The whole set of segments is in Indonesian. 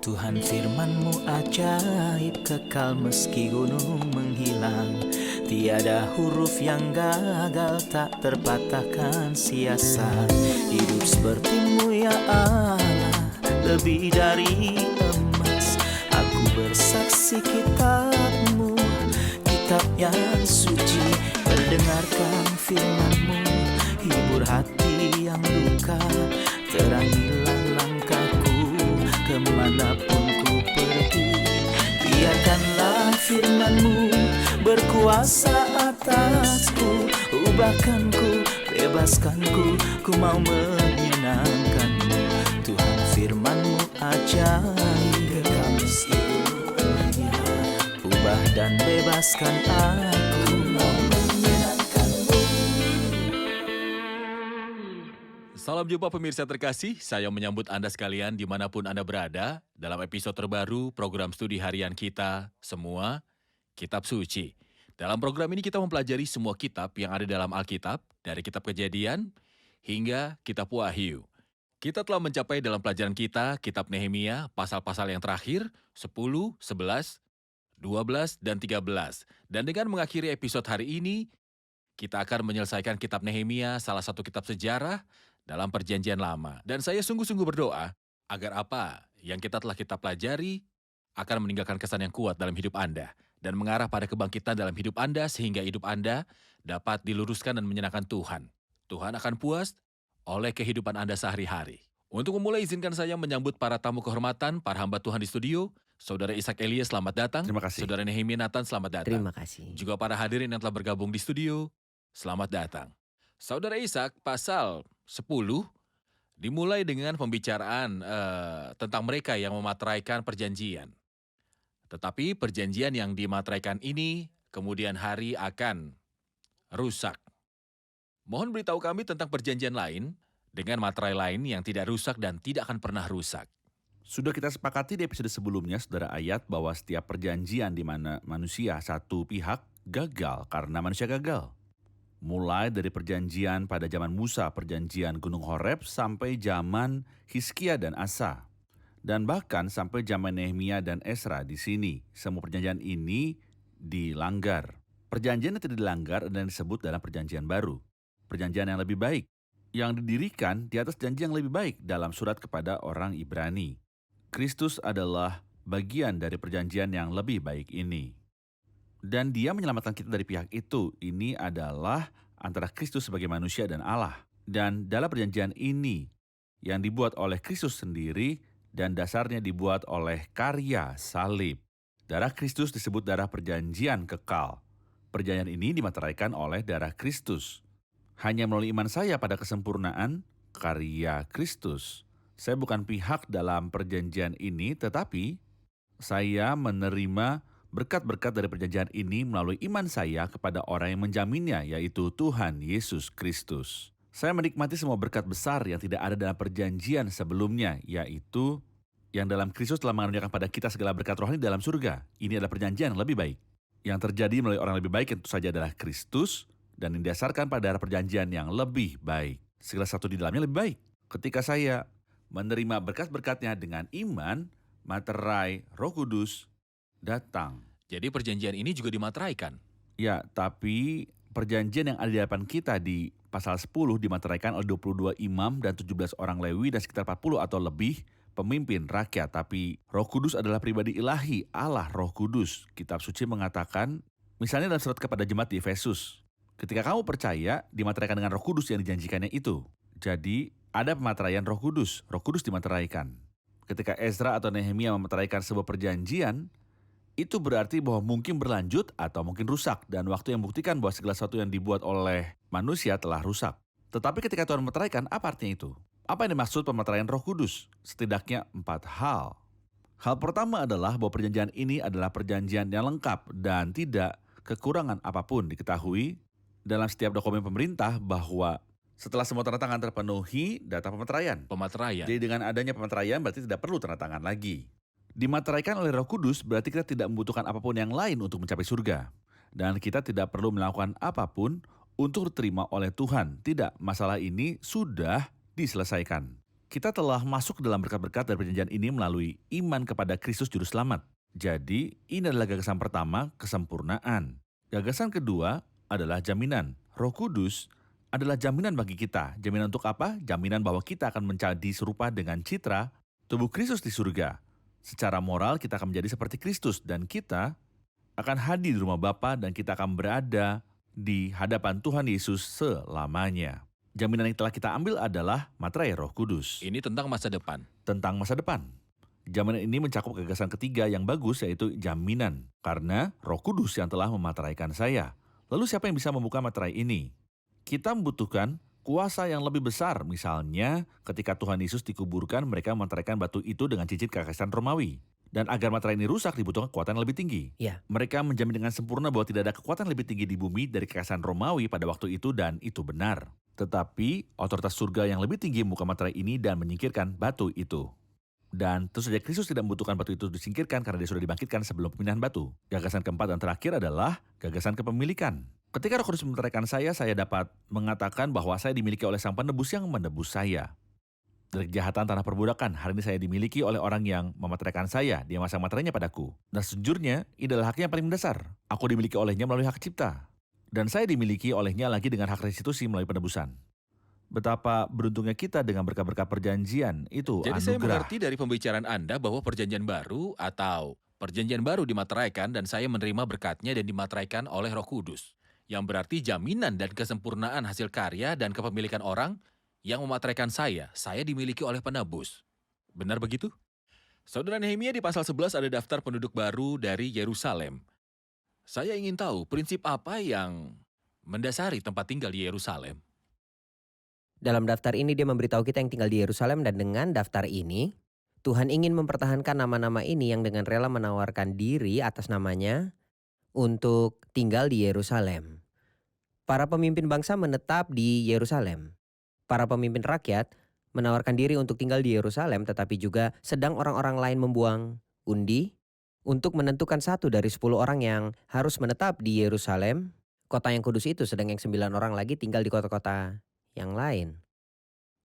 Tuhan firman-Mu ajaib, kekal meski gunung menghilang. Tiada huruf yang gagal, tak terpatahkan sia-sia. Hidup seperti-Mu ya Allah, lebih dari emas. Aku bersaksi kitab-Mu, kitab yang suci. Mendengarkan firman-Mu, hibur hati yang luka. Terangilah langkahku kemanapun ku pergi. Biarkanlah firman-Mu berkuasa atasku. Ubahkanku, bebaskanku, ku mau menyenangkan-Mu. Tuhan firman-Mu ajaib, kekal meski gunung hilang. Ubah dan bebaskan aku, mau menyenangkan-Mu. Salam jumpa pemirsa terkasih, saya menyambut Anda sekalian dimanapun Anda berada dalam episode terbaru program studi harian kita semua, Kitab Suci. Dalam program ini kita mempelajari semua kitab yang ada dalam Alkitab, dari kitab Kejadian hingga kitab Wahyu. Kita telah mencapai dalam pelajaran kita, kitab Nehemia, pasal-pasal yang terakhir, 10, 11, 12, dan 13. Dan dengan mengakhiri episode hari ini, kita akan menyelesaikan kitab Nehemia, salah satu kitab sejarah dalam perjanjian lama. Dan saya sungguh-sungguh berdoa agar apa yang kita pelajari akan meninggalkan kesan yang kuat dalam hidup Anda dan mengarah pada kebangkitan dalam hidup Anda sehingga hidup Anda dapat diluruskan dan menyenangkan Tuhan. Tuhan akan puas oleh kehidupan Anda sehari-hari. Untuk memulai, izinkan saya menyambut para tamu kehormatan, para hamba Tuhan di studio. Saudara Ishak Elias, selamat datang. Terima kasih. Saudara Nehemia Nathan, selamat datang. Terima kasih. Juga para hadirin yang telah bergabung di studio, selamat datang. Saudara Ishak, pasal 10 dimulai dengan pembicaraan tentang mereka yang memateraikan perjanjian. Tetapi perjanjian yang dimateraikan ini kemudian hari akan rusak. Mohon beritahu kami tentang perjanjian lain dengan materai lain yang tidak rusak dan tidak akan pernah rusak. Sudah kita sepakati di episode sebelumnya, saudara, ayat bahwa setiap perjanjian di mana manusia satu pihak gagal karena manusia gagal. Mulai dari perjanjian pada zaman Musa, perjanjian Gunung Horeb, sampai zaman Hizkia dan Asa. Dan bahkan sampai zaman Nehemia dan Esra di sini. Semua perjanjian ini dilanggar. Perjanjian yang tidak dilanggar dan disebut dalam perjanjian baru. Perjanjian yang lebih baik, yang didirikan di atas janji yang lebih baik dalam surat kepada orang Ibrani. Kristus adalah bagian dari perjanjian yang lebih baik ini. Dan Dia menyelamatkan kita dari pihak itu. Ini adalah antara Kristus sebagai manusia dan Allah. Dan dalam perjanjian ini yang dibuat oleh Kristus sendiri dan dasarnya dibuat oleh karya salib. Darah Kristus disebut darah perjanjian kekal. Perjanjian ini dimateraikan oleh darah Kristus. Hanya melalui iman saya pada kesempurnaan karya Kristus. Saya bukan pihak dalam perjanjian ini, tetapi saya menerima berkat-berkat dari perjanjian ini melalui iman saya kepada orang yang menjaminnya, yaitu Tuhan Yesus Kristus. Saya menikmati semua berkat besar yang tidak ada dalam perjanjian sebelumnya, yaitu yang dalam Kristus telah mengaruniakan pada kita segala berkat rohani dalam surga. Ini adalah perjanjian yang lebih baik. Yang terjadi melalui orang yang lebih baik tentu saja adalah Kristus, dan didasarkan pada perjanjian yang lebih baik. Segala satu di dalamnya lebih baik. Ketika saya menerima berkat-berkatnya dengan iman, materai Roh Kudus datang. Jadi perjanjian ini juga dimateraikan. Ya, tapi perjanjian yang ada di hadapan kita di pasal 10 dimateraikan oleh 22 imam dan 17 orang Lewi dan sekitar 40 atau lebih pemimpin rakyat. Tapi Roh Kudus adalah pribadi ilahi, Allah Roh Kudus. Kitab suci mengatakan, misalnya dalam surat kepada jemaat di Efesus, ketika kamu percaya, dimateraikan dengan Roh Kudus yang dijanjikannya itu. Jadi, ada pemateraian Roh Kudus dimateraikan. Ketika Ezra atau Nehemia memateraikan sebuah perjanjian, itu berarti bahwa mungkin berlanjut atau mungkin rusak, dan waktu yang membuktikan bahwa segala sesuatu yang dibuat oleh manusia telah rusak. Tetapi ketika Tuhan memateraikan, apa artinya itu? Apa yang dimaksud pemateraian Roh Kudus? Setidaknya 4 hal. Hal pertama adalah bahwa perjanjian ini adalah perjanjian yang lengkap dan tidak kekurangan apapun. Diketahui dalam setiap dokumen pemerintah bahwa setelah semua tanda tangan terpenuhi, datang pemateraian. Pemateraian. Jadi dengan adanya pemateraian berarti tidak perlu tanda tangan lagi. Dimateraikan oleh Roh Kudus berarti kita tidak membutuhkan apapun yang lain untuk mencapai surga. Dan kita tidak perlu melakukan apapun untuk diterima oleh Tuhan. Tidak, masalah ini sudah diselesaikan. Kita telah masuk ke dalam berkat-berkat dari perjanjian ini melalui iman kepada Kristus Juru Selamat. Jadi, ini adalah gagasan pertama, kesempurnaan. Gagasan kedua adalah jaminan. Roh Kudus adalah jaminan bagi kita. Jaminan untuk apa? Jaminan bahwa kita akan menjadi serupa dengan citra tubuh Kristus di surga. Secara moral kita akan menjadi seperti Kristus dan kita akan hadir di rumah Bapa dan kita akan berada di hadapan Tuhan Yesus selamanya. Jaminan yang telah kita ambil adalah materai Roh Kudus. Ini tentang masa depan. Tentang masa depan. Jaminan ini mencakup gagasan ketiga yang bagus, yaitu jaminan. Karena Roh Kudus yang telah memateraikan saya. Lalu siapa yang bisa membuka materai ini? Kita membutuhkan kuasa yang lebih besar. Misalnya ketika Tuhan Yesus dikuburkan, mereka memateraikan batu itu dengan cincin kekaisaran Romawi. Dan agar materai ini rusak dibutuhkan kekuatan yang lebih tinggi. Ya. Mereka menjamin dengan sempurna bahwa tidak ada kekuatan lebih tinggi di bumi dari kekaisaran Romawi pada waktu itu, dan itu benar. Tetapi otoritas surga yang lebih tinggi membuka materai ini dan menyingkirkan batu itu. Dan tentu saja Kristus tidak membutuhkan batu itu disingkirkan karena dia sudah dibangkitkan sebelum pemindahan batu. Gagasan keempat dan terakhir adalah gagasan kepemilikan. Ketika Roh Kudus memeteraikan saya dapat mengatakan bahwa saya dimiliki oleh Sang Penebus yang menebus saya. Dari kejahatan tanah perbudakan, hari ini saya dimiliki oleh orang yang memeteraikan saya. Dia masang materainya padaku. Dan sejujurnya, ini adalah haknya yang paling mendasar. Aku dimiliki olehnya melalui hak cipta. Dan saya dimiliki olehnya lagi dengan hak restitusi melalui penebusan. Betapa beruntungnya kita dengan berkat-berkat perjanjian itu Jadi saya anugerah. mengerti dari pembicaraan Anda bahwa perjanjian baru atau perjanjian baru dimateraikan dan saya menerima berkatnya dan dimateraikan oleh Roh Kudus. Yang berarti jaminan dan kesempurnaan hasil karya dan kepemilikan orang yang memateraikan saya dimiliki oleh penebus. Benar begitu? Saudara Nehemia, di pasal 11 ada daftar penduduk baru dari Yerusalem. Saya ingin tahu prinsip apa yang mendasari tempat tinggal di Yerusalem. Dalam daftar ini dia memberitahu kita yang tinggal di Yerusalem, dan dengan daftar ini Tuhan ingin mempertahankan nama-nama ini yang dengan rela menawarkan diri atas namanya untuk tinggal di Yerusalem. Para pemimpin bangsa menetap di Yerusalem. Para pemimpin rakyat menawarkan diri untuk tinggal di Yerusalem, tetapi juga sedang orang-orang lain membuang undi untuk menentukan 1 dari 10 orang yang harus menetap di Yerusalem, kota yang kudus itu, sedang yang 9 orang lagi tinggal di kota-kota yang lain.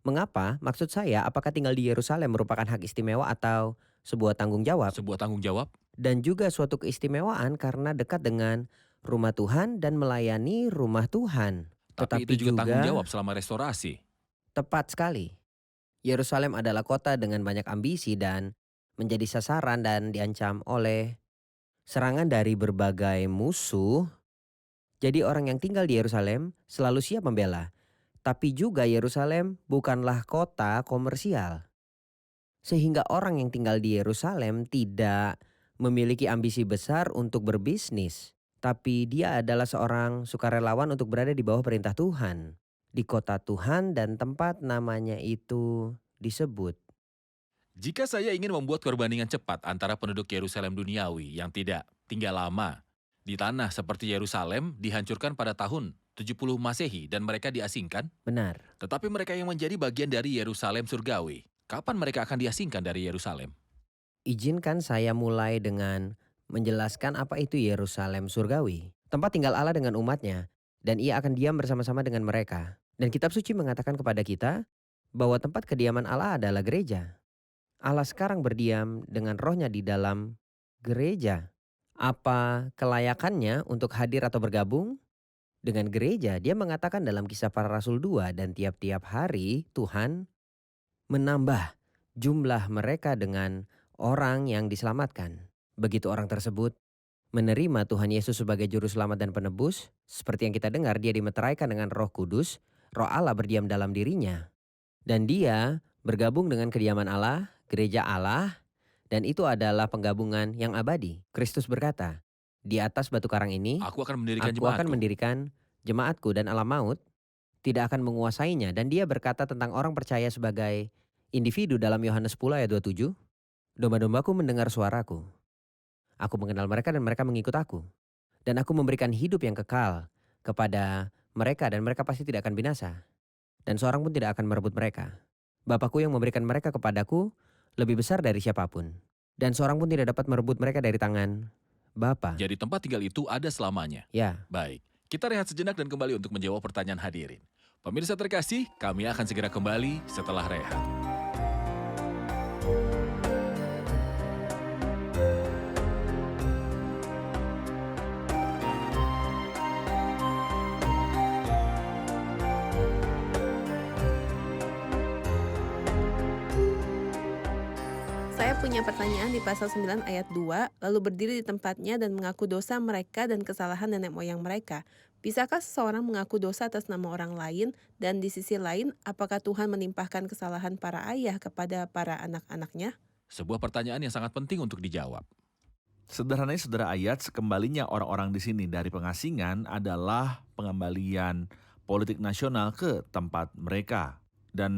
Mengapa? Maksud saya, apakah tinggal di Yerusalem merupakan hak istimewa atau sebuah tanggung jawab? Sebuah tanggung jawab? Dan juga suatu keistimewaan karena dekat dengan rumah Tuhan dan melayani rumah Tuhan. Tapi itu juga tanggung jawab selama restorasi. Tepat sekali. Yerusalem adalah kota dengan banyak ambisi dan menjadi sasaran dan diancam oleh serangan dari berbagai musuh. Jadi orang yang tinggal di Yerusalem selalu siap membela. Tapi juga Yerusalem bukanlah kota komersial. Sehingga orang yang tinggal di Yerusalem tidak memiliki ambisi besar untuk berbisnis. Tapi dia adalah seorang sukarelawan untuk berada di bawah perintah Tuhan. Di kota Tuhan dan tempat namanya itu disebut. Jika saya ingin membuat perbandingan cepat antara penduduk Yerusalem duniawi yang tidak tinggal lama di tanah seperti Yerusalem dihancurkan pada tahun 70 Masehi dan mereka diasingkan, Benar. tetapi mereka yang menjadi bagian dari Yerusalem surgawi, kapan mereka akan diasingkan dari Yerusalem? Izinkan saya mulai dengan menjelaskan apa itu Yerusalem surgawi. Tempat tinggal Allah dengan umatnya, dan ia akan diam bersama-sama dengan mereka. Dan kitab suci mengatakan kepada kita bahwa tempat kediaman Allah adalah gereja. Allah sekarang berdiam dengan rohnya di dalam gereja. Apa kelayakannya untuk hadir atau bergabung dengan gereja? Dia mengatakan dalam Kisah Para Rasul 2, dan tiap-tiap hari Tuhan menambah jumlah mereka dengan orang yang diselamatkan. Begitu orang tersebut menerima Tuhan Yesus sebagai juru selamat dan penebus, seperti yang kita dengar, dia dimeteraikan dengan Roh Kudus, Roh Allah berdiam dalam dirinya. Dan dia bergabung dengan kediaman Allah, gereja Allah, dan itu adalah penggabungan yang abadi. Kristus berkata, di atas batu karang ini, Aku akan mendirikan aku akan jemaatku. mendirikan jemaatku, dan alam maut tidak akan menguasainya. Dan dia berkata tentang orang percaya sebagai individu dalam Yohanes 10 ayat 27, domba-dombaku mendengar suaraku. Aku mengenal mereka dan mereka mengikut aku. Dan aku memberikan hidup yang kekal kepada mereka dan mereka pasti tidak akan binasa. Dan seorang pun tidak akan merebut mereka. Bapakku yang memberikan mereka kepadaku lebih besar dari siapapun. Dan seorang pun tidak dapat merebut mereka dari tangan Bapa. Jadi tempat tinggal itu ada selamanya. Ya, Baik, kita rehat sejenak dan kembali untuk menjawab pertanyaan hadirin. Pemirsa terkasih, kami akan segera kembali setelah rehat. punya pertanyaan di pasal 9 ayat 2, lalu berdiri di tempatnya dan mengaku dosa mereka dan kesalahan nenek moyang mereka. Bisakah seseorang mengaku dosa atas nama orang lain, dan di sisi lain, apakah Tuhan menimpahkan kesalahan para ayah kepada para anak-anaknya? Sebuah pertanyaan yang sangat penting untuk dijawab. Sederhananya saudara ayat, sekembalinya orang-orang di sini dari pengasingan adalah pengembalian politik nasional ke tempat mereka. Dan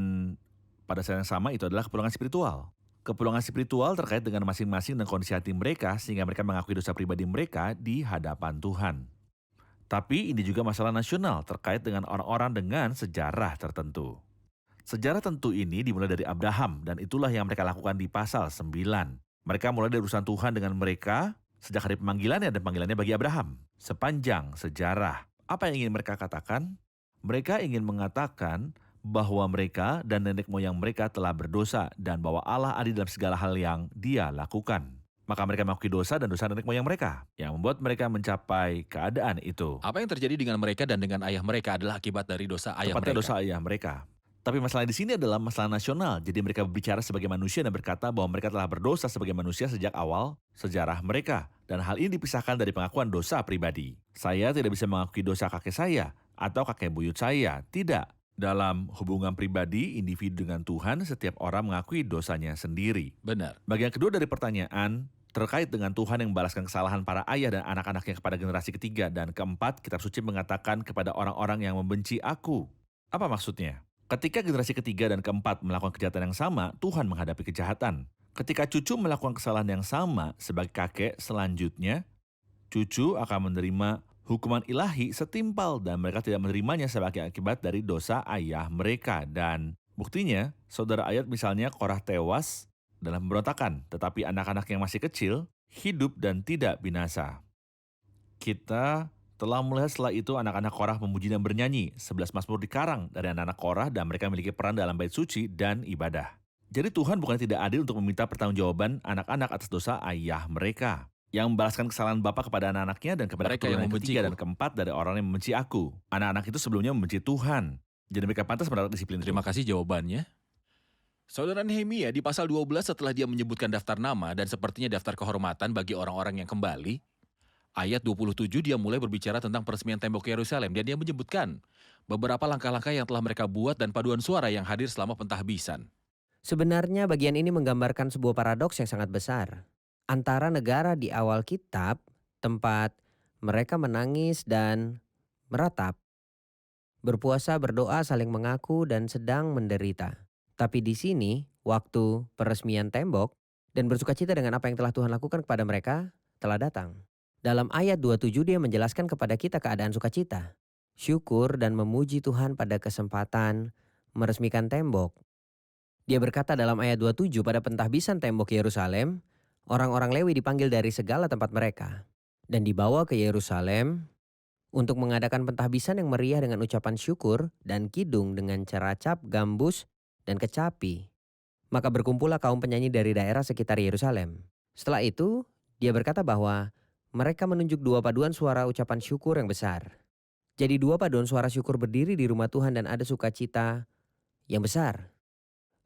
pada saat yang sama itu adalah kepulangan spiritual. Kepulangan spiritual terkait dengan masing-masing dan kondisi hati mereka sehingga mereka mengakui dosa pribadi mereka di hadapan Tuhan. Tapi ini juga masalah nasional terkait dengan orang-orang dengan sejarah tertentu. Sejarah tentu ini dimulai dari Abraham dan itulah yang mereka lakukan di pasal 9. Mereka mulai dari urusan Tuhan dengan mereka sejak hari pemanggilannya dan panggilannya bagi Abraham. Sepanjang sejarah, apa yang ingin mereka katakan? Mereka ingin mengatakan bahwa mereka dan nenek moyang mereka telah berdosa dan bahwa Allah adil dalam segala hal yang Dia lakukan. Maka mereka mengakui dosa dan dosa nenek moyang mereka yang membuat mereka mencapai keadaan itu. Apa yang terjadi dengan mereka dan dengan ayah mereka adalah akibat dari dosa ayah Tepatnya mereka. dosa ayah mereka. Tapi masalah di sini adalah masalah nasional. Jadi mereka berbicara sebagai manusia dan berkata bahwa mereka telah berdosa sebagai manusia sejak awal sejarah mereka. Dan hal ini dipisahkan dari pengakuan dosa pribadi. Saya tidak bisa mengakui dosa kakek saya atau kakek buyut saya. Tidak. Dalam hubungan pribadi, individu dengan Tuhan, setiap orang mengakui dosanya sendiri. Benar. Bagian kedua dari pertanyaan, terkait dengan Tuhan yang membalaskan kesalahan para ayah dan anak-anaknya kepada generasi ketiga dan keempat, kitab suci mengatakan kepada orang-orang yang membenci aku. Apa maksudnya? Ketika generasi ketiga dan keempat melakukan kejahatan yang sama, Tuhan menghadapi kejahatan. Ketika cucu melakukan kesalahan yang sama sebagai kakek, selanjutnya, cucu akan menerima hukuman ilahi setimpal dan mereka tidak menerimanya sebagai akibat dari dosa ayah mereka. Dan buktinya, saudara ayat misalnya Korah tewas dalam pemberontakan, tetapi anak-anak yang masih kecil hidup dan tidak binasa. Kita telah melihat setelah itu anak-anak Korah memuji dan bernyanyi, 11 mazmur dikarang dari anak-anak Korah dan mereka memiliki peran dalam bait suci dan ibadah. Jadi Tuhan bukan tidak adil untuk meminta pertanggungjawaban anak-anak atas dosa ayah mereka, yang membalaskan kesalahan bapa kepada anak-anaknya dan kepada Mereka yang keturunan yang ketiga membenciku. dan keempat dari orang yang membenci aku. Anak-anak itu sebelumnya membenci Tuhan, jadi mereka pantas mendapat disiplin itu. Terima kasih jawabannya. Saudara Nehemia di pasal 12 setelah dia menyebutkan daftar nama dan sepertinya daftar kehormatan bagi orang-orang yang kembali, ayat 27 dia mulai berbicara tentang peresmian tembok Yerusalem dan dia menyebutkan beberapa langkah-langkah yang telah mereka buat dan paduan suara yang hadir selama pentahbisan. Sebenarnya bagian ini menggambarkan sebuah paradoks yang sangat besar. Antara negara di awal kitab, tempat mereka menangis dan meratap, berpuasa, berdoa, saling mengaku, dan sedang menderita. Tapi di sini, waktu peresmian tembok dan bersukacita dengan apa yang telah Tuhan lakukan kepada mereka telah datang. Dalam ayat 27 dia menjelaskan kepada kita keadaan sukacita, syukur dan memuji Tuhan pada kesempatan meresmikan tembok. Dia berkata dalam ayat 27 pada pentahbisan tembok Yerusalem, orang-orang Lewi dipanggil dari segala tempat mereka dan dibawa ke Yerusalem untuk mengadakan pentahbisan yang meriah dengan ucapan syukur dan kidung dengan ceracap, gambus, dan kecapi. Maka berkumpullah kaum penyanyi dari daerah sekitar Yerusalem. Setelah itu, dia berkata bahwa mereka menunjuk dua paduan suara ucapan syukur yang besar. Jadi dua paduan suara syukur berdiri di rumah Tuhan dan ada sukacita yang besar.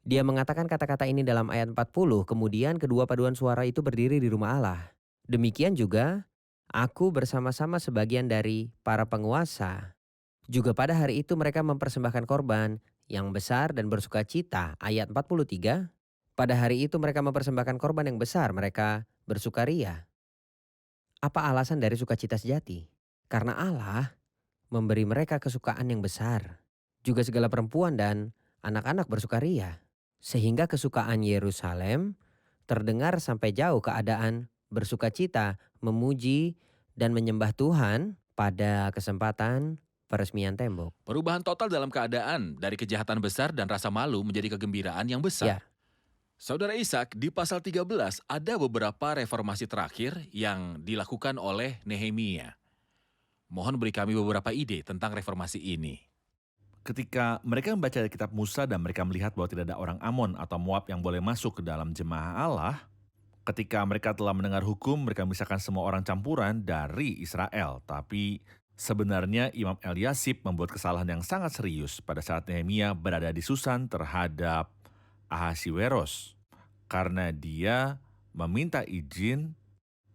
Dia mengatakan kata-kata ini dalam ayat 40, kemudian kedua paduan suara itu berdiri di rumah Allah. Demikian juga, aku bersama-sama sebagian dari para penguasa. Juga pada hari itu mereka mempersembahkan korban yang besar dan bersukacita. Ayat 43, pada hari itu mereka mempersembahkan korban yang besar, mereka bersukaria. Apa alasan dari sukacita sejati? Karena Allah memberi mereka kesukaan yang besar. Juga segala perempuan dan anak-anak bersukaria. Sehingga kesukaan Yerusalem terdengar sampai jauh keadaan bersukacita, memuji dan menyembah Tuhan pada kesempatan peresmian tembok. Perubahan total dalam keadaan dari kejahatan besar dan rasa malu menjadi kegembiraan yang besar. Ya. Saudara Ishak, di pasal 13 ada beberapa reformasi terakhir yang dilakukan oleh Nehemia. Mohon beri kami beberapa ide tentang reformasi ini. Ketika mereka membaca kitab Musa dan mereka melihat bahwa tidak ada orang Amon atau Moab yang boleh masuk ke dalam jemaah Allah, ketika mereka telah mendengar hukum, mereka memisahkan semua orang campuran dari Israel. Tapi sebenarnya Imam Eliasib membuat kesalahan yang sangat serius pada saat Nehemia berada di Susan terhadap Ahasiweros. karena dia meminta izin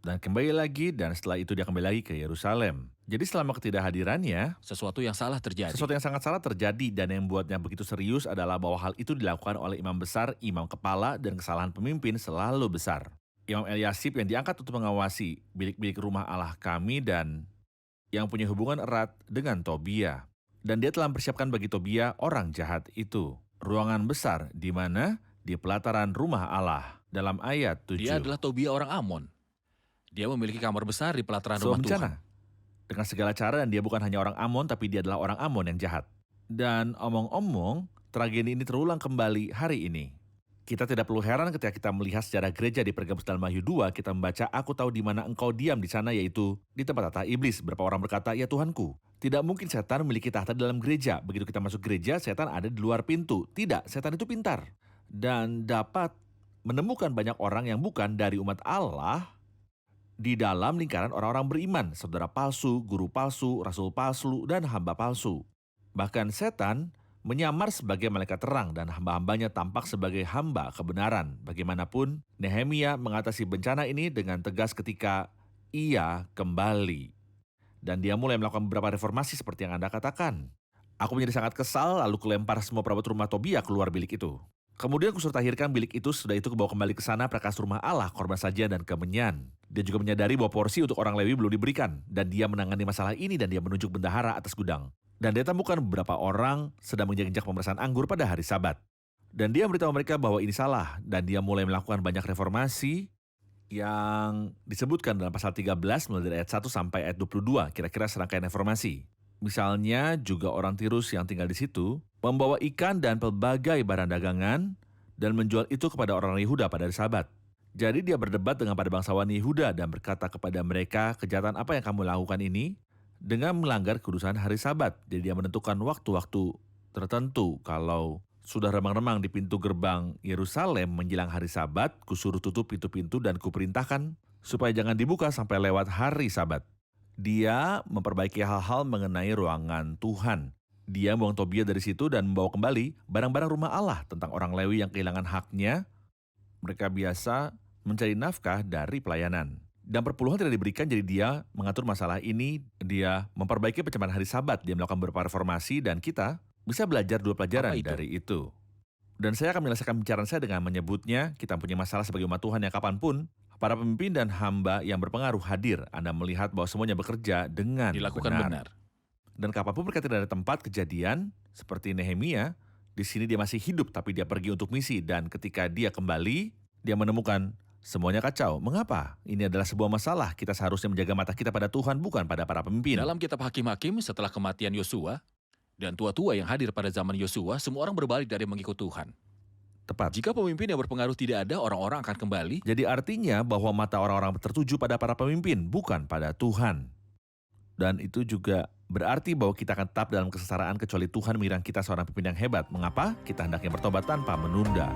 dan kembali lagi, dan setelah itu dia kembali lagi ke Yerusalem. Jadi selama ketidakhadirannya, Sesuatu yang salah terjadi. sesuatu yang sangat salah terjadi, dan yang membuatnya begitu serius adalah bahwa hal itu dilakukan oleh imam besar, imam kepala, dan kesalahan pemimpin selalu besar. Imam Eliasib yang diangkat untuk mengawasi bilik-bilik rumah Allah kami dan yang punya hubungan erat dengan Tobia. Dan dia telah mempersiapkan bagi Tobia orang jahat itu ruangan besar di mana di pelataran rumah Allah. Dalam ayat 7. Dia adalah Tobia orang Amon. Dia memiliki kamar besar di pelataran rumah Tuhan. bencana. Dengan segala cara, dan dia bukan hanya orang Amon, tapi dia adalah orang Amon yang jahat. Dan omong-omong, tragedi ini terulang kembali hari ini. Kita tidak perlu heran ketika kita melihat sejarah gereja di Pergamus dalam Wahyu 2, kita membaca, aku tahu di mana engkau diam di sana, yaitu di tempat tahta iblis. Beberapa orang berkata, ya Tuhanku, tidak mungkin setan memiliki tahta dalam gereja. Begitu kita masuk gereja, setan ada di luar pintu. Tidak, setan itu pintar. Dan dapat menemukan banyak orang yang bukan dari umat Allah di dalam lingkaran orang-orang beriman, saudara palsu, guru palsu, rasul palsu, dan hamba palsu. Bahkan setan menyamar sebagai malaikat terang dan hamba-hambanya tampak sebagai hamba kebenaran. Bagaimanapun, Nehemia mengatasi bencana ini dengan tegas ketika ia kembali. Dan dia mulai melakukan beberapa reformasi seperti yang Anda katakan. Aku menjadi sangat kesal lalu kelempar semua perabot rumah Tobia keluar bilik itu. Kemudian kusuruh tahirkan bilik itu, sudah itu kebawa kembali ke sana prakas rumah Allah, korban sajian dan kemenyan. Dia juga menyadari bahwa porsi untuk orang Lewi belum diberikan, dan dia menangani masalah ini dan dia menunjuk bendahara atas gudang. Dan dia temukan beberapa orang sedang menginjak pemerasan anggur pada hari Sabat. Dan dia memberitahu mereka bahwa ini salah, dan dia mulai melakukan banyak reformasi yang disebutkan dalam pasal 13 mulai dari ayat 1 sampai ayat 22, kira-kira serangkaian reformasi. Misalnya juga orang Tirus yang tinggal di situ membawa ikan dan pelbagai barang dagangan dan menjual itu kepada orang Yehuda pada hari Sabat. Jadi dia berdebat dengan pada bangsawan Yehuda dan berkata kepada mereka, kejahatan apa yang kamu lakukan ini? Dengan melanggar kudusan hari Sabat. Jadi dia menentukan waktu-waktu tertentu. Kalau sudah remang-remang di pintu gerbang Yerusalem menjelang hari Sabat, kusuruh tutup pintu-pintu dan kuperintahkan supaya jangan dibuka sampai lewat hari Sabat. Dia memperbaiki hal-hal mengenai ruangan Tuhan. Dia membuang Tobia dari situ dan membawa kembali barang-barang rumah Allah tentang orang Lewi yang kehilangan haknya. Mereka biasa mencari nafkah dari pelayanan. Dan perpuluhan tidak diberikan, jadi dia mengatur masalah ini. Dia memperbaiki pencemaran hari Sabat. Dia melakukan beberapa reformasi dan kita bisa belajar dua pelajaran Apa itu? dari itu. Dan saya akan menyelesaikan pembicaraan saya dengan menyebutnya, kita punya masalah sebagai umat Tuhan yang kapanpun, para pemimpin dan hamba yang berpengaruh hadir. Anda melihat bahwa semuanya bekerja dengan Dilakukan benar. Dan kapanpun mereka tidak ada tempat kejadian, seperti Nehemia, di sini dia masih hidup tapi dia pergi untuk misi. Dan ketika dia kembali, dia menemukan semuanya kacau. Mengapa? Ini adalah sebuah masalah. Kita seharusnya menjaga mata kita pada Tuhan, bukan pada para pemimpin. Dalam kitab Hakim-Hakim setelah kematian Yosua dan tua-tua yang hadir pada zaman Yosua, semua orang berbalik dari mengikut Tuhan. Tepat. Jika pemimpin yang berpengaruh tidak ada, orang-orang akan kembali. Jadi artinya bahwa mata orang-orang tertuju pada para pemimpin, bukan pada Tuhan. Dan itu juga berarti bahwa kita akan tetap dalam kesengsaraan kecuali Tuhan mengirim kita seorang pemimpin yang hebat. Mengapa? Kita hendaknya bertobat tanpa menunda.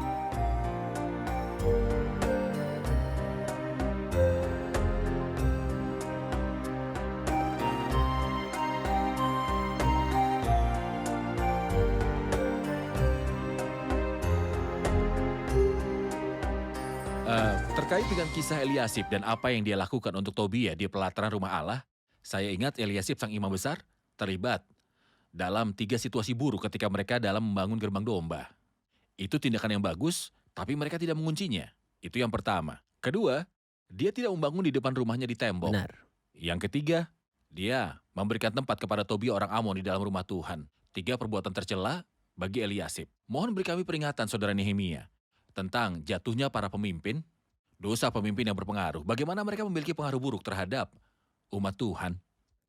Terkait dengan kisah Eliasib dan apa yang dia lakukan untuk Tobia di pelataran rumah Allah, saya ingat Eliasib sang imam besar terlibat dalam 3 situasi buruk ketika mereka dalam membangun gerbang domba. Itu tindakan yang bagus, tapi mereka tidak menguncinya. Itu yang pertama. Kedua, dia tidak membangun di depan rumahnya di tembok. Benar. Yang ketiga, dia memberikan tempat kepada Tobia orang Amon di dalam rumah Tuhan. 3 perbuatan tercela bagi Eliasib. Mohon beri kami peringatan, Saudara Nehemia, tentang jatuhnya para pemimpin, dosa pemimpin yang berpengaruh. Bagaimana mereka memiliki pengaruh buruk terhadap umat Tuhan.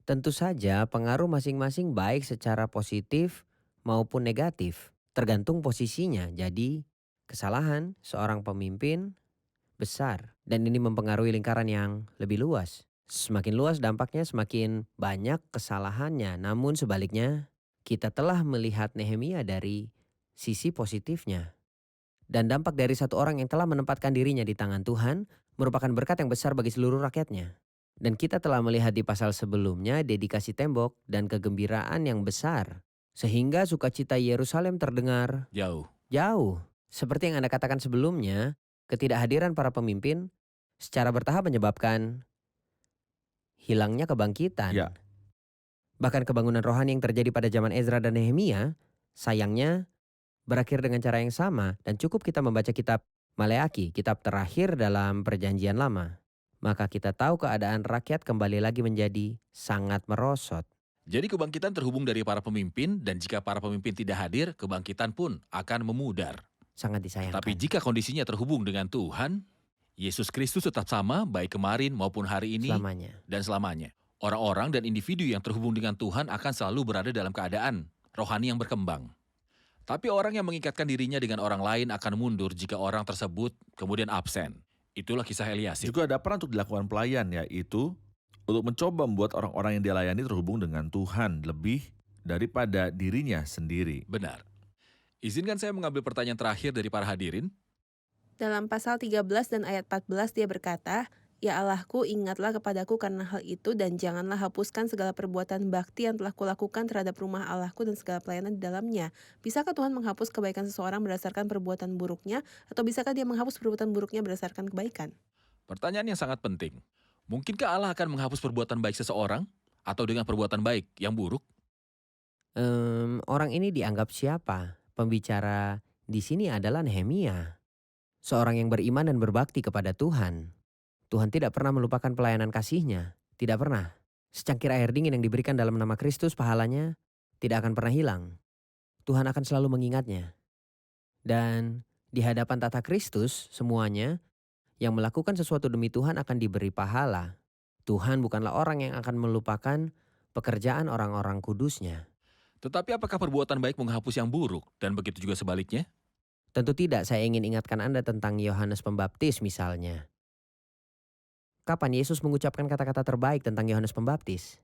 Tentu saja pengaruh masing-masing baik secara positif maupun negatif. Tergantung posisinya. Jadi kesalahan seorang pemimpin besar. Dan ini mempengaruhi lingkaran yang lebih luas. Semakin luas dampaknya semakin banyak kesalahannya. Namun sebaliknya kita telah melihat Nehemia dari sisi positifnya. Dan dampak dari satu orang yang telah menempatkan dirinya di tangan Tuhan merupakan berkat yang besar bagi seluruh rakyatnya. Dan kita telah melihat di pasal sebelumnya dedikasi tembok dan kegembiraan yang besar. Sehingga sukacita Yerusalem terdengar Jauh. jauh. Seperti yang Anda katakan sebelumnya, Ketidakhadiran para pemimpin secara bertahap menyebabkan hilangnya kebangkitan. Ya. Bahkan kebangunan rohani yang terjadi pada zaman Ezra dan Nehemia, sayangnya berakhir dengan cara yang sama dan cukup kita membaca kitab Maleaki, kitab terakhir dalam perjanjian lama. Maka kita tahu keadaan rakyat kembali lagi menjadi sangat merosot. Jadi kebangkitan terhubung dari para pemimpin dan jika para pemimpin tidak hadir, kebangkitan pun akan memudar. Sangat disayangkan. Tapi jika kondisinya terhubung dengan Tuhan, Yesus Kristus tetap sama baik kemarin maupun hari ini Selamanya. dan selamanya. Orang-orang dan individu yang terhubung dengan Tuhan akan selalu berada dalam keadaan rohani yang berkembang. Tapi orang yang mengikatkan dirinya dengan orang lain akan mundur jika orang tersebut kemudian absen. Itulah kisah Eliasib. Juga ada peran untuk dilakukan pelayan, yaitu untuk mencoba membuat orang-orang yang dia layani terhubung dengan Tuhan lebih daripada dirinya sendiri. Benar. Izinkan saya mengambil pertanyaan terakhir dari para hadirin. Dalam pasal 13 dan ayat 14 dia berkata, "Ya Allahku, ingatlah kepadaku karena hal itu dan janganlah hapuskan segala perbuatan bakti yang telah kulakukan terhadap rumah Allahku dan segala pelayanan di dalamnya." Bisakah Tuhan menghapus kebaikan seseorang berdasarkan perbuatan buruknya atau bisakah dia menghapus perbuatan buruknya berdasarkan kebaikan? Pertanyaan yang sangat penting. Mungkinkah Allah akan menghapus perbuatan baik seseorang atau dengan perbuatan baik yang buruk? Orang ini dianggap siapa? Pembicara di sini adalah Nehemia. Seorang yang beriman dan berbakti kepada Tuhan. Tuhan tidak pernah melupakan pelayanan kasih-Nya. Tidak pernah. Secangkir air dingin yang diberikan dalam nama Kristus, pahalanya tidak akan pernah hilang. Tuhan akan selalu mengingatnya. Dan di hadapan tata Kristus, semuanya yang melakukan sesuatu demi Tuhan akan diberi pahala. Tuhan bukanlah orang yang akan melupakan pekerjaan orang-orang kudus-Nya. Tetapi apakah perbuatan baik menghapus yang buruk dan begitu juga sebaliknya? Tentu tidak, saya ingin ingatkan Anda tentang Yohanes Pembaptis misalnya. Kapan Yesus mengucapkan kata-kata terbaik tentang Yohanes Pembaptis?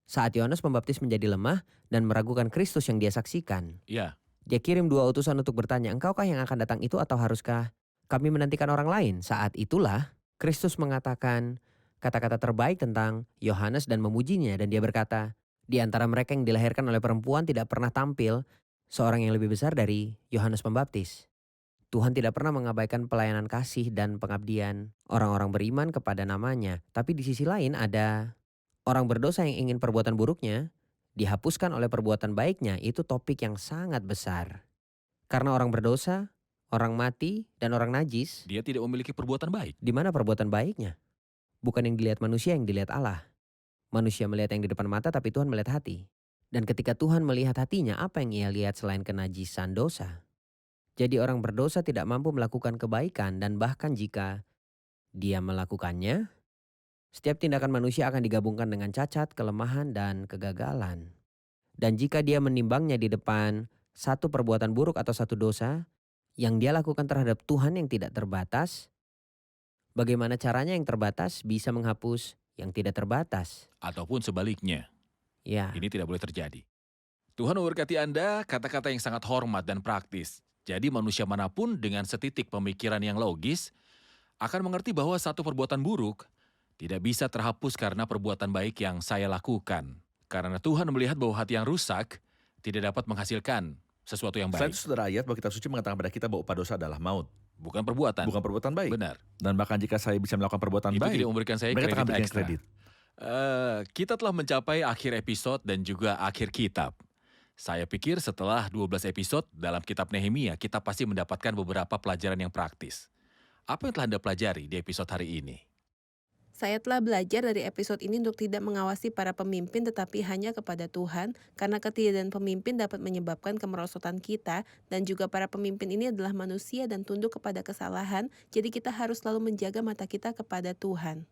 Saat Yohanes Pembaptis menjadi lemah dan meragukan Kristus yang dia saksikan. Ya, Dia kirim 2 utusan untuk bertanya, "Engkaukah yang akan datang itu atau haruskah kami menantikan orang lain?" Saat itulah Kristus mengatakan kata-kata terbaik tentang Yohanes dan memujinya. Dan dia berkata, "Di antara mereka yang dilahirkan oleh perempuan tidak pernah tampil seorang yang lebih besar dari Yohanes Pembaptis." Tuhan tidak pernah mengabaikan pelayanan kasih dan pengabdian orang-orang beriman kepada namanya. Tapi di sisi lain ada orang berdosa yang ingin perbuatan buruknya dihapuskan oleh perbuatan baiknya. Itu topik yang sangat besar. Karena orang berdosa, orang mati, dan orang najis, dia tidak memiliki perbuatan baik. di mana perbuatan baiknya? Bukan yang dilihat manusia, yang dilihat Allah. Manusia melihat yang di depan mata, tapi Tuhan melihat hati. Dan ketika Tuhan melihat hatinya, apa yang ia lihat selain kenajisan dosa? Jadi orang berdosa tidak mampu melakukan kebaikan dan bahkan jika dia melakukannya, setiap tindakan manusia akan digabungkan dengan cacat, kelemahan, dan kegagalan. Dan jika dia menimbangnya di depan satu perbuatan buruk atau satu dosa yang dia lakukan terhadap Tuhan yang tidak terbatas, bagaimana caranya yang terbatas bisa menghapus yang tidak terbatas? Ataupun sebaliknya, Ya, ini tidak boleh terjadi. Tuhan memberkati Anda, kata-kata yang sangat hormat dan praktis. Jadi manusia manapun dengan setitik pemikiran yang logis akan mengerti bahwa satu perbuatan buruk tidak bisa terhapus karena perbuatan baik yang saya lakukan. Karena Tuhan melihat bahwa hati yang rusak tidak dapat menghasilkan sesuatu yang Selain baik. itu saudara ayat bahwa kitab suci mengatakan pada kita bahwa upah dosa adalah maut. Bukan perbuatan. Bukan perbuatan baik. Benar. Dan bahkan jika saya bisa melakukan perbuatan Itu baik, tidak memberikan saya mereka akan kredit berikan ekstra. kredit. Kita telah mencapai akhir episode dan juga akhir kitab. Saya pikir setelah 12 episode dalam kitab Nehemia, kita pasti mendapatkan beberapa pelajaran yang praktis. Apa yang telah Anda pelajari di episode hari ini? Saya telah belajar dari episode ini untuk tidak mengawasi para pemimpin tetapi hanya kepada Tuhan, karena ketidakadilan pemimpin dapat menyebabkan kemerosotan kita, dan juga para pemimpin ini adalah manusia dan tunduk kepada kesalahan, jadi kita harus selalu menjaga mata kita kepada Tuhan.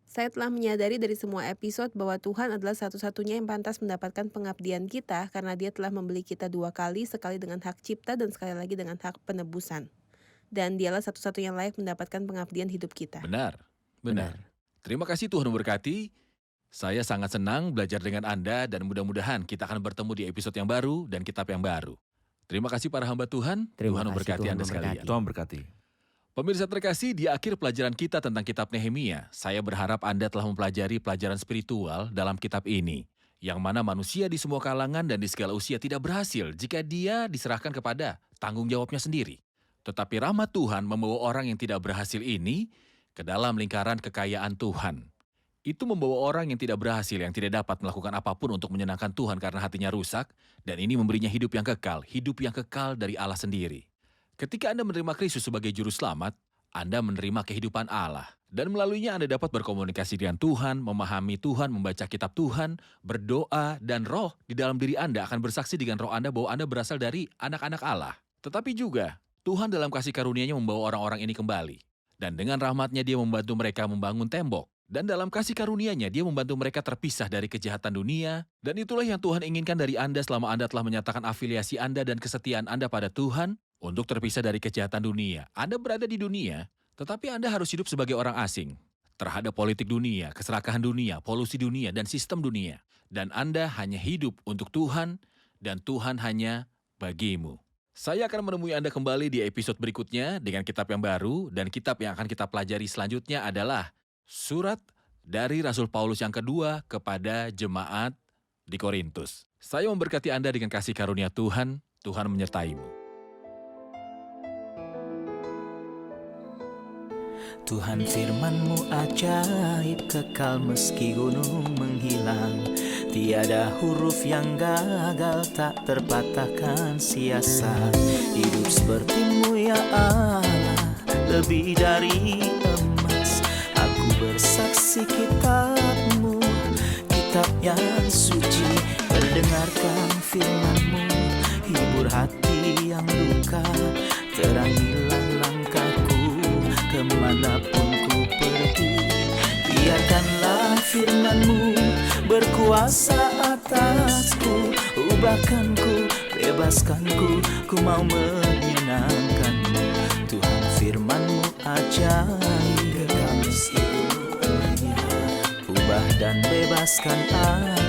Saya telah menyadari dari semua episode bahwa Tuhan adalah satu-satunya yang pantas mendapatkan pengabdian kita karena Dia telah membeli kita 2 kali, sekali dengan hak cipta dan sekali lagi dengan hak penebusan. Dan Dialah satu-satunya yang layak mendapatkan pengabdian hidup kita. Benar. Terima kasih, Tuhan memberkati. Saya sangat senang belajar dengan Anda dan mudah-mudahan kita akan bertemu di episode yang baru dan kitab yang baru. Terima kasih para hamba Tuhan. Terima Tuhan kasih, memberkati Tuhan Anda memberkati. sekalian. Tuhan berkati. Pemirsa terkasih, di akhir pelajaran kita tentang kitab Nehemia, saya berharap Anda telah mempelajari pelajaran spiritual dalam kitab ini, yang mana manusia di semua kalangan dan di segala usia tidak berhasil jika dia diserahkan kepada tanggung jawabnya sendiri. Tetapi rahmat Tuhan membawa orang yang tidak berhasil ini ke dalam lingkaran kekayaan Tuhan. Itu membawa orang yang tidak berhasil, yang tidak dapat melakukan apapun untuk menyenangkan Tuhan karena hatinya rusak, dan ini memberinya hidup yang kekal dari Allah sendiri. Ketika Anda menerima Kristus sebagai juru selamat, Anda menerima kehidupan Allah. Dan melaluinya Anda dapat berkomunikasi dengan Tuhan, memahami Tuhan, membaca kitab Tuhan, berdoa, dan roh di dalam diri Anda akan bersaksi dengan roh Anda bahwa Anda berasal dari anak-anak Allah. Tetapi juga, Tuhan dalam kasih karunia-Nya membawa orang-orang ini kembali. Dan dengan rahmat-Nya Dia membantu mereka membangun tembok. Dan dalam kasih karunia-Nya Dia membantu mereka terpisah dari kejahatan dunia. Dan itulah yang Tuhan inginkan dari Anda selama Anda telah menyatakan afiliasi Anda dan kesetiaan Anda pada Tuhan untuk terpisah dari kejahatan dunia. Anda berada di dunia, tetapi Anda harus hidup sebagai orang asing terhadap politik dunia, keserakahan dunia, polusi dunia, dan sistem dunia. Dan Anda hanya hidup untuk Tuhan, dan Tuhan hanya bagimu. Saya akan menemui Anda kembali di episode berikutnya dengan kitab yang baru, dan kitab yang akan kita pelajari selanjutnya adalah Surat dari Rasul Paulus yang kedua kepada jemaat di Korintus. Saya memberkati Anda dengan kasih karunia Tuhan. Tuhan menyertaimu. Tuhan firman-Mu ajaib, kekal meski gunung menghilang. Tiada huruf yang gagal, tak terpatahkan sia-sia. Hidup seperti-Mu ya Allah, lebih dari emas. Aku bersaksi kitab-Mu, kitab yang suci. Terdengarkan firman-Mu, hibur hati yang luka. Terangilah langkahku kemanapun ku pergi. Biarkanlah firman-Mu berkuasa atasku. Ubahkanku, bebaskanku, ku mau menyenangkan-Mu. Tuhan firman-Mu ajaib, ubah dan bebaskan aku.